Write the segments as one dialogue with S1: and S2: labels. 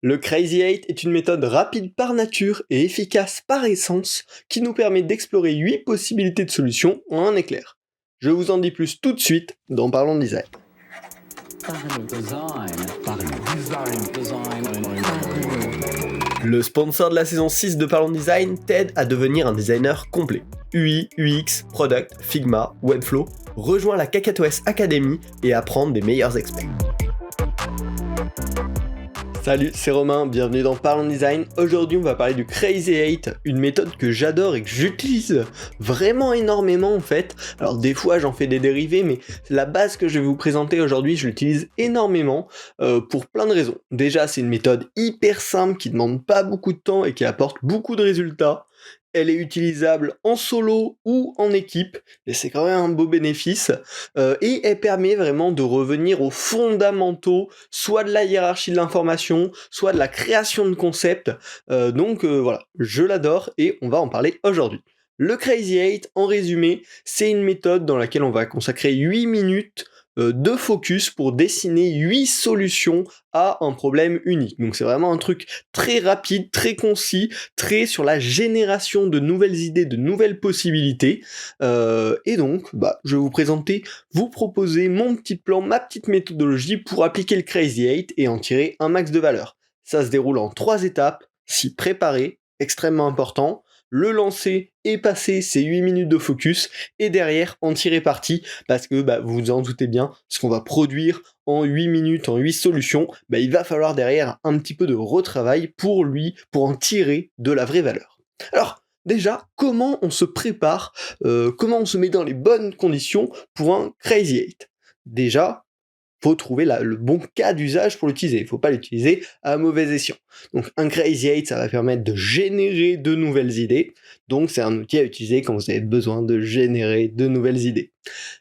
S1: Le Crazy 8 est une méthode rapide par nature et efficace par essence qui nous permet d'explorer 8 possibilités de solutions en un éclair. Je vous en dis plus tout de suite dans Parlons Design. Le sponsor de la saison 6 de Parlons Design t'aide à devenir un designer complet. UI, UX, Product, Figma, Webflow, rejoins la KakatoS Academy et apprends des meilleurs experts. Salut, c'est Romain, bienvenue dans Parlons Design. Aujourd'hui, on va parler du Crazy 8, une méthode que j'adore et que j'utilise vraiment énormément en fait. Alors des fois, j'en fais des dérivés, mais la base que je vais vous présenter aujourd'hui, je l'utilise énormément pour plein de raisons. Déjà, c'est une méthode hyper simple qui demande pas beaucoup de temps et qui apporte beaucoup de résultats. Elle est utilisable en solo ou en équipe, et c'est quand même un beau bénéfice, et elle permet vraiment de revenir aux fondamentaux, soit de la hiérarchie de l'information, soit de la création de concepts, donc voilà, je l'adore, et on va en parler aujourd'hui. Le Crazy 8, en résumé, c'est une méthode dans laquelle on va consacrer 8 minutes de focus pour dessiner 8 solutions à un problème unique. Donc c'est vraiment un truc très rapide, très concis, très sur la génération de nouvelles idées, de nouvelles possibilités. Et donc, je vais vous proposer mon petit plan, ma petite méthodologie pour appliquer le Crazy 8 et en tirer un max de valeur. Ça se déroule en 3 étapes, s'y préparer, extrêmement important, le lancer et passer ces 8 minutes de focus, et derrière en tirer parti, parce que vous vous en doutez bien, ce qu'on va produire en 8 minutes, en 8 solutions, il va falloir derrière un petit peu de retravail pour en tirer de la vraie valeur. Alors, déjà, comment on se prépare, comment on se met dans les bonnes conditions pour un Crazy 8 ? Déjà, faut trouver le bon cas d'usage pour l'utiliser. Il faut pas l'utiliser à mauvais escient. Donc un Crazy 8, ça va permettre de générer de nouvelles idées. Donc c'est un outil à utiliser quand vous avez besoin de générer de nouvelles idées.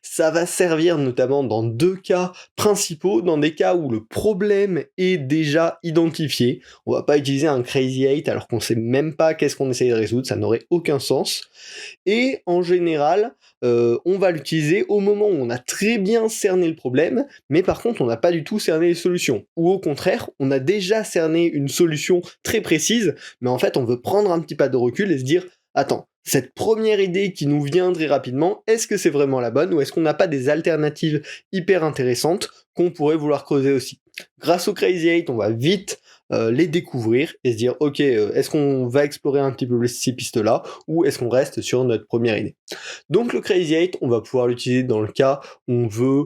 S1: Ça va servir notamment dans 2 cas principaux, dans des cas où le problème est déjà identifié. On va pas utiliser un Crazy 8 alors qu'on sait même pas qu'est-ce qu'on essaye de résoudre, ça n'aurait aucun sens. Et en général, on va l'utiliser au moment où on a très bien cerné le problème, mais par contre on n'a pas du tout cerné les solutions. Ou au contraire, on a déjà cerné une solution très précise, mais en fait on veut prendre un petit pas de recul et se dire « Attends, cette première idée qui nous vient très rapidement, est-ce que c'est vraiment la bonne ou est-ce qu'on n'a pas des alternatives hyper intéressantes qu'on pourrait vouloir creuser aussi ?» Grâce au Crazy 8, on va vite les découvrir et se dire « Ok, est-ce qu'on va explorer un petit peu ces pistes-là ou est-ce qu'on reste sur notre première idée ?» Donc le Crazy 8, on va pouvoir l'utiliser dans le cas où on veut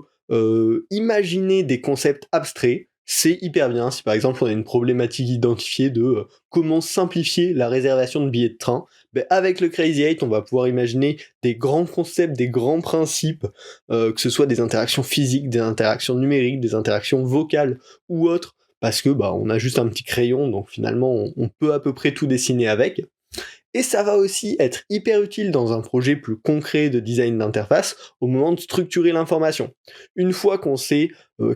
S1: imaginer des concepts abstraits. C'est hyper bien si par exemple on a une problématique identifiée de comment simplifier la réservation de billets de train. Avec le Crazy 8, on va pouvoir imaginer des grands concepts, des grands principes, que ce soit des interactions physiques, des interactions numériques, des interactions vocales ou autres, parce que on a juste un petit crayon, donc finalement on peut à peu près tout dessiner avec. Et ça va aussi être hyper utile dans un projet plus concret de design d'interface au moment de structurer l'information. Une fois qu'on sait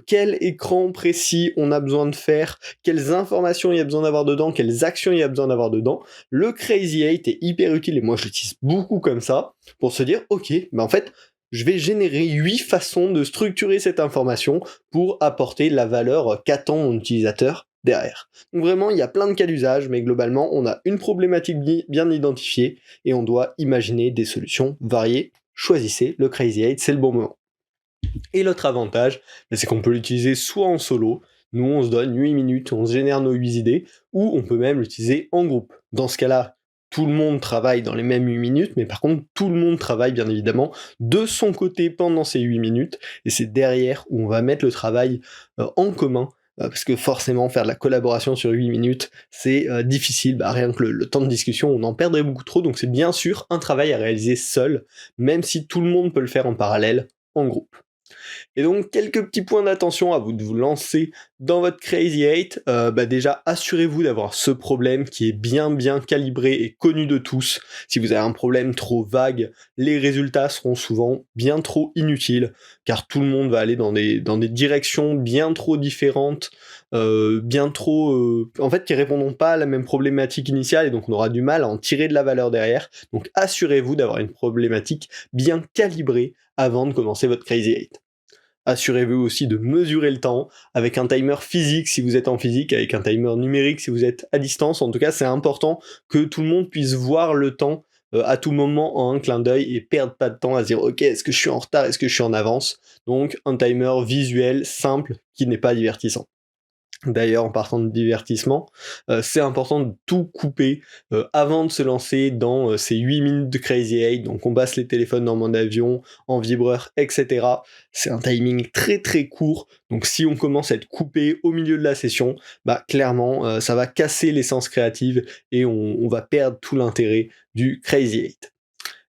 S1: quel écran précis on a besoin de faire, quelles informations il y a besoin d'avoir dedans, quelles actions il y a besoin d'avoir dedans, le Crazy 8 est hyper utile, et moi je l'utilise beaucoup comme ça, pour se dire, ok, en fait, je vais générer 8 façons de structurer cette information pour apporter la valeur qu'attend mon utilisateur derrière. Donc vraiment, il y a plein de cas d'usage, mais globalement, on a une problématique bien identifiée et on doit imaginer des solutions variées. Choisissez le Crazy 8, c'est le bon moment. Et l'autre avantage, c'est qu'on peut l'utiliser soit en solo, nous on se donne 8 minutes, on se génère nos 8 idées, ou on peut même l'utiliser en groupe. Dans ce cas-là, tout le monde travaille dans les mêmes 8 minutes, mais par contre, tout le monde travaille bien évidemment de son côté pendant ces 8 minutes, et c'est derrière où on va mettre le travail en commun, parce que forcément, faire de la collaboration sur 8 minutes, c'est difficile, rien que le temps de discussion, on en perdrait beaucoup trop, donc c'est bien sûr un travail à réaliser seul, même si tout le monde peut le faire en parallèle, en groupe. Et donc, quelques petits points d'attention à vous de vous lancer dans votre Crazy 8. Déjà, assurez-vous d'avoir ce problème qui est bien calibré et connu de tous. Si vous avez un problème trop vague, les résultats seront souvent bien trop inutiles, car tout le monde va aller dans des directions bien trop différentes, qui répondront pas à la même problématique initiale, et donc on aura du mal à en tirer de la valeur derrière. Donc assurez-vous d'avoir une problématique bien calibrée avant de commencer votre Crazy 8. Assurez-vous aussi de mesurer le temps avec un timer physique si vous êtes en physique, avec un timer numérique si vous êtes à distance. En tout cas, c'est important que tout le monde puisse voir le temps à tout moment en un clin d'œil et perdre pas de temps à se dire ok, est-ce que je suis en retard, est-ce que je suis en avance. Donc un timer visuel simple qui n'est pas divertissant. D'ailleurs, en partant de divertissement, c'est important de tout couper avant de se lancer dans ces 8 minutes de Crazy 8, donc on passe les téléphones en mode avion, en vibreur, etc. C'est un timing très très court, donc si on commence à être coupé au milieu de la session, bah clairement ça va casser l'essence créative et on va perdre tout l'intérêt du Crazy 8.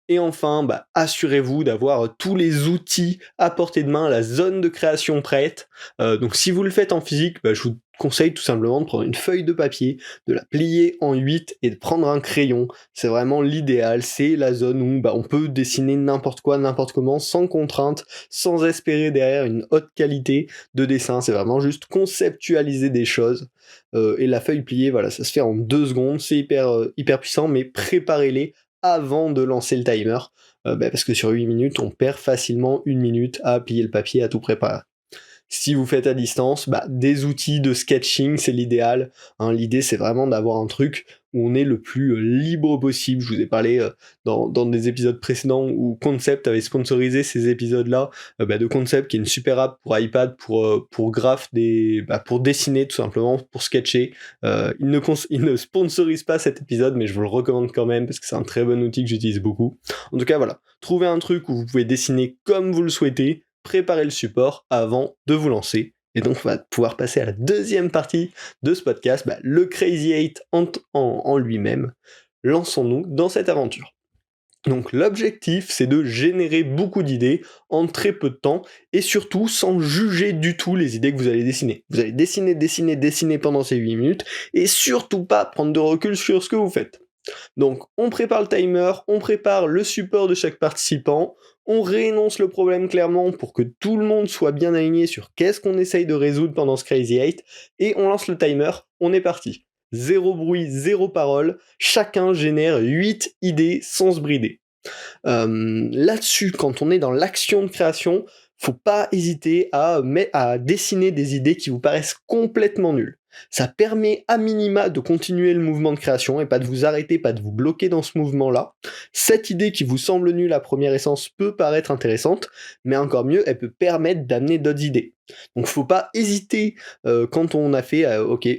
S1: Et enfin, bah, assurez-vous d'avoir tous les outils à portée de main, la zone de création prête. Donc si vous le faites en physique, bah, je vous conseille tout simplement de prendre une feuille de papier, de la plier en 8 et de prendre un crayon. C'est vraiment l'idéal, c'est la zone où bah, on peut dessiner n'importe quoi, n'importe comment, sans contrainte, sans espérer derrière une haute qualité de dessin. C'est vraiment juste conceptualiser des choses. Et la feuille pliée, voilà, ça se fait en 2 secondes, c'est hyper puissant, mais préparez-les avant de lancer le timer, parce que sur 8 minutes, on perd facilement 1 minute à plier le papier, à tout préparer. Si vous faites à distance, bah, des outils de sketching, c'est l'idéal. Hein, l'idée, c'est vraiment d'avoir un truc où on est le plus libre possible. Je vous ai parlé dans des épisodes précédents où Concept avait sponsorisé ces épisodes-là, de Concept, qui est une super app pour iPad, pour pour dessiner tout simplement, pour sketcher. Il ne sponsorise pas cet épisode, mais je vous le recommande quand même, parce que c'est un très bon outil que j'utilise beaucoup. En tout cas, voilà, trouvez un truc où vous pouvez dessiner comme vous le souhaitez, préparez le support avant de vous lancer. Et donc on va pouvoir passer à la deuxième partie de ce podcast, le Crazy 8 en lui-même. Lançons-nous dans cette aventure. Donc l'objectif, c'est de générer beaucoup d'idées en très peu de temps et surtout sans juger du tout les idées que vous allez dessiner. Vous allez dessiner pendant ces 8 minutes et surtout pas prendre de recul sur ce que vous faites. Donc on prépare le timer, on prépare le support de chaque participant, on réénonce le problème clairement pour que tout le monde soit bien aligné sur qu'est-ce qu'on essaye de résoudre pendant ce Crazy 8, et on lance le timer, on est parti. Zéro bruit, zéro parole, chacun génère 8 idées sans se brider. Là-dessus, quand on est dans l'action de création, faut pas hésiter à dessiner des idées qui vous paraissent complètement nulles. Ça permet à minima de continuer le mouvement de création et pas de vous arrêter, pas de vous bloquer dans ce mouvement-là. Cette idée qui vous semble nulle à première essence peut paraître intéressante, mais encore mieux, elle peut permettre d'amener d'autres idées. Donc faut pas hésiter quand on a fait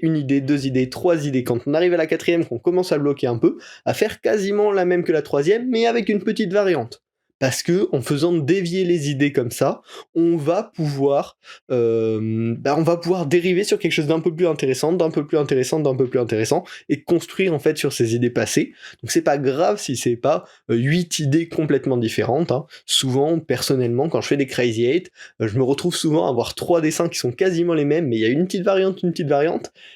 S1: une idée, 2 idées, 3 idées, quand on arrive à la 4e, qu'on commence à bloquer un peu, à faire quasiment la même que la 3e, mais avec une petite variante. Parce que en faisant dévier les idées comme ça, on va pouvoir dériver sur quelque chose d'un peu plus intéressant, et construire en fait sur ces idées passées. Donc c'est pas grave si c'est pas 8 idées complètement différentes. Hein. Souvent, personnellement, quand je fais des Crazy 8, je me retrouve souvent à avoir 3 dessins qui sont quasiment les mêmes, mais il y a une petite variante,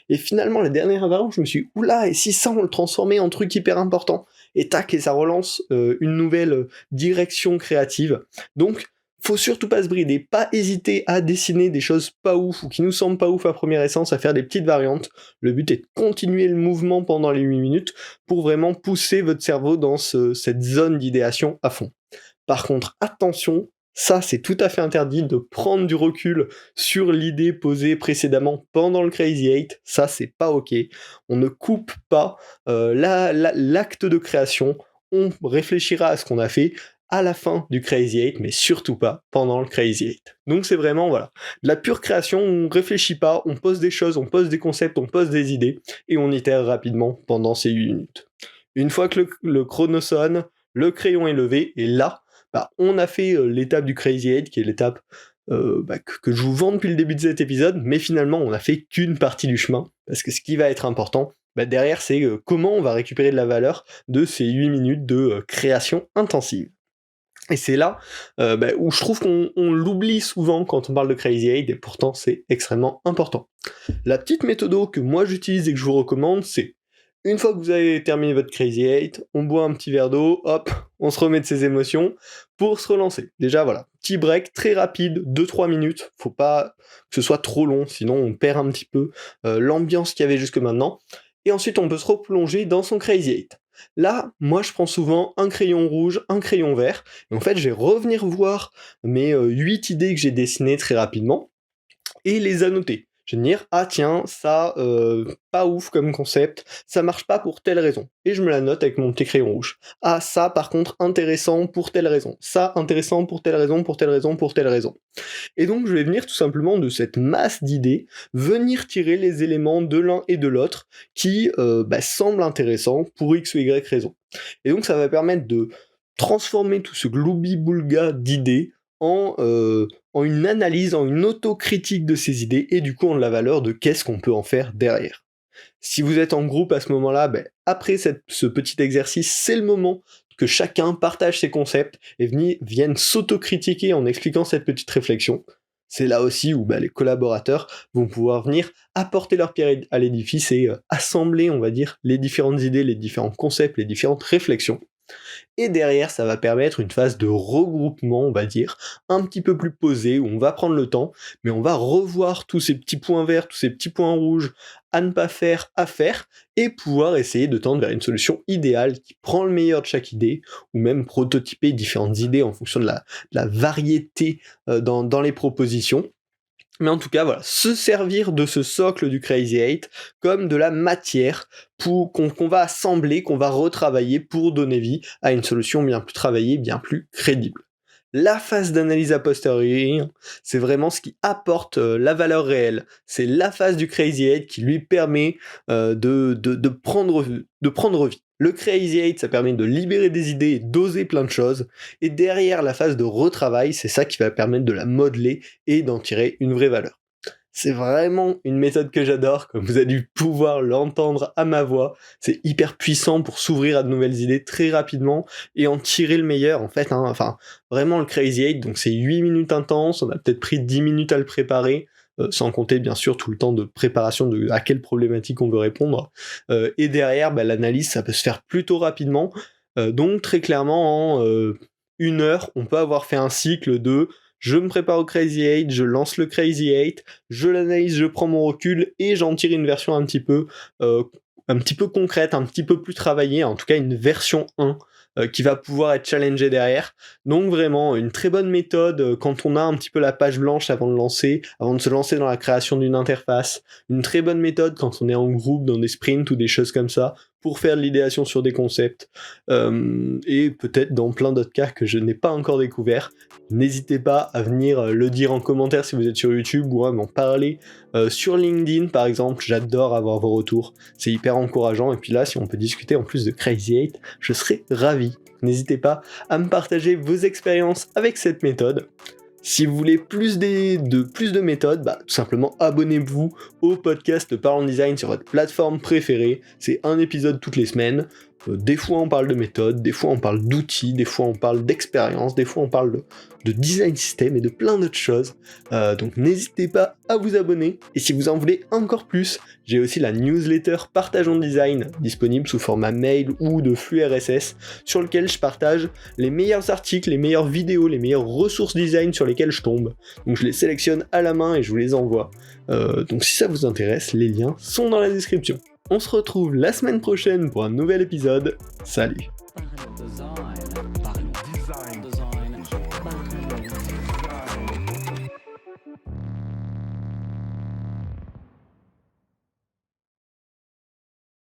S1: et finalement la dernière variante, je me suis dit, oula, et si ça on le transformait en truc hyper important, et tac, et ça relance une nouvelle direction créative. Donc, faut surtout pas se brider, pas hésiter à dessiner des choses pas ouf ou qui nous semblent pas ouf à première essence, à faire des petites variantes. Le but est de continuer le mouvement pendant les 8 minutes pour vraiment pousser votre cerveau dans cette zone d'idéation à fond. Par contre, attention, ça c'est tout à fait interdit de prendre du recul sur l'idée posée précédemment pendant le Crazy 8, ça c'est pas ok. On ne coupe pas l'acte de création, on réfléchira à ce qu'on a fait à la fin du Crazy 8, mais surtout pas pendant le Crazy 8. Donc c'est vraiment, voilà, de la pure création, on réfléchit pas, on pose des choses, on pose des concepts, on pose des idées, et on itère rapidement pendant ces 8 minutes. Une fois que le chrono sonne, le crayon est levé, et là, on a fait l'étape du Crazy 8, qui est l'étape que je vous vends depuis le début de cet épisode, mais finalement on n'a fait qu'une partie du chemin, parce que ce qui va être important, derrière, c'est comment on va récupérer de la valeur de ces 8 minutes de création intensive. Et c'est là où je trouve qu'on l'oublie souvent quand on parle de Crazy 8, et pourtant c'est extrêmement important. La petite méthode que moi j'utilise et que je vous recommande, c'est une fois que vous avez terminé votre Crazy 8, on boit un petit verre d'eau, hop, on se remet de ses émotions pour se relancer. Déjà voilà, petit break très rapide, 2-3 minutes, faut pas que ce soit trop long, sinon on perd un petit peu l'ambiance qu'il y avait jusque maintenant. Et ensuite on peut se replonger dans son Crazy 8. Là, moi je prends souvent un crayon rouge, un crayon vert, et en fait je vais revenir voir mes 8 idées que j'ai dessinées très rapidement, et les annoter. Je vais me dire, ah tiens, ça, pas ouf comme concept, ça marche pas pour telle raison. Et je me la note avec mon petit crayon rouge. Ah ça, par contre, intéressant pour telle raison. Ça, intéressant pour telle raison, pour telle raison, pour telle raison. Et donc je vais venir tout simplement de cette masse d'idées, venir tirer les éléments de l'un et de l'autre qui semblent intéressants pour X ou Y raison. Et donc ça va permettre de transformer tout ce gloubi-boulga d'idées en une analyse, en une autocritique de ces idées, et du coup en la valeur de qu'est-ce qu'on peut en faire derrière. Si vous êtes en groupe à ce moment-là, après ce petit exercice, c'est le moment que chacun partage ses concepts et vienne s'autocritiquer en expliquant cette petite réflexion. C'est là aussi où les collaborateurs vont pouvoir venir apporter leur pierre à l'édifice et assembler, on va dire, les différentes idées, les différents concepts, les différentes réflexions. Et derrière, ça va permettre une phase de regroupement, on va dire, un petit peu plus posée, où on va prendre le temps, mais on va revoir tous ces petits points verts, tous ces petits points rouges à ne pas faire, à faire, et pouvoir essayer de tendre vers une solution idéale qui prend le meilleur de chaque idée, ou même prototyper différentes idées en fonction de la variété dans les propositions. Mais en tout cas, voilà, se servir de ce socle du Crazy 8 comme de la matière qu'on va assembler, qu'on va retravailler pour donner vie à une solution bien plus travaillée, bien plus crédible. La phase d'analyse a posteriori, c'est vraiment ce qui apporte la valeur réelle. C'est la phase du Crazy 8 qui lui permet de prendre vie. Le Crazy 8, ça permet de libérer des idées et d'oser plein de choses. Et derrière la phase de retravail, c'est ça qui va permettre de la modeler et d'en tirer une vraie valeur. C'est vraiment une méthode que j'adore, comme vous avez dû pouvoir l'entendre à ma voix. C'est hyper puissant pour s'ouvrir à de nouvelles idées très rapidement et en tirer le meilleur en fait. Vraiment le Crazy 8, donc c'est 8 minutes intenses, on a peut-être pris 10 minutes à le préparer. Sans compter bien sûr tout le temps de préparation de à quelle problématique on veut répondre. Et derrière, l'analyse, ça peut se faire plutôt rapidement. Donc très clairement, en 1 heure, on peut avoir fait un cycle de je me prépare au Crazy 8, je lance le Crazy 8, je l'analyse, je prends mon recul et j'en tire une version un petit peu concrète, un petit peu plus travaillée, en tout cas une version 1 qui va pouvoir être challengée derrière. Donc vraiment une très bonne méthode quand on a un petit peu la page blanche avant de se lancer dans la création d'une interface. Une très bonne méthode quand on est en groupe dans des sprints ou des choses comme ça pour faire de l'idéation sur des concepts. Et peut-être dans plein d'autres cas que je n'ai pas encore découvert. N'hésitez pas à venir le dire en commentaire si vous êtes sur YouTube ou à m'en parler sur LinkedIn par exemple. J'adore avoir vos retours, c'est hyper encourageant. Et puis là, si on peut discuter en plus de Crazy 8, je serai ravi. N'hésitez pas à me partager vos expériences avec cette méthode. Si vous voulez plus de méthodes, tout simplement abonnez-vous au podcast Parlons Design sur votre plateforme préférée. C'est un épisode toutes les semaines. Des fois on parle de méthodes, des fois on parle d'outils, des fois on parle d'expérience, des fois on parle de design system et de plein d'autres choses. Donc n'hésitez pas à vous abonner. Et si vous en voulez encore plus, j'ai aussi la newsletter Partageons Design disponible sous format mail ou de flux RSS sur lequel je partage les meilleurs articles, les meilleures vidéos, les meilleures ressources design sur lesquelles je tombe. Donc je les sélectionne à la main et je vous les envoie. Donc si ça vous intéresse, les liens sont dans la description. On se retrouve la semaine prochaine pour un nouvel épisode. Salut!